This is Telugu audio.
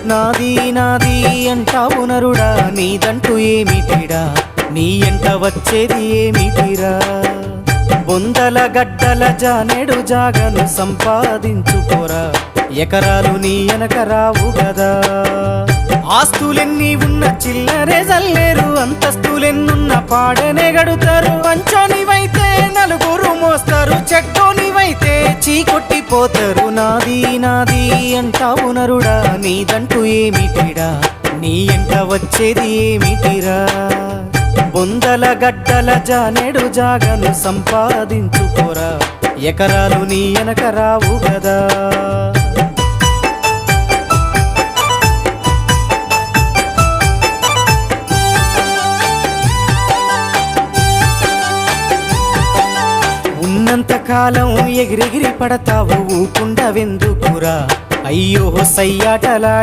నాది నాది అంటావు నరుడా, నీదంటూ ఏమిటిరా, నీ ఎంట వచ్చేది ఏమిటిరా. బొందల గడ్డల జానెడు జాగను సంపాదించుకోరా, ఎకరాలు నీ వెనక రావు గదా. ఆస్తులెన్ని ఉన్న చిల్లరే జల్లేరు, అంతస్తులెన్నున్న పాడనే గడుతారు. పంచనివైతే నలుగురు మోస్తారు, చెట్టోనివైతే చీకొట్టిపోతారు. నాది నాది అంటావు నరుడా, నీదంటూ ఏమిటిరా, నీ ఎంట వచ్చేది ఏమిటిరా. బొందల గడ్డల జానెడు జాగను సంపాదించుకోరా, ఎకరాలు నీ వెనక రావు గదా. ఉన్నంతకాలం ఎగిరెగిరి పడతావు, ఊకుండవెందుకురా. అయ్యో సయ్యాటలాడి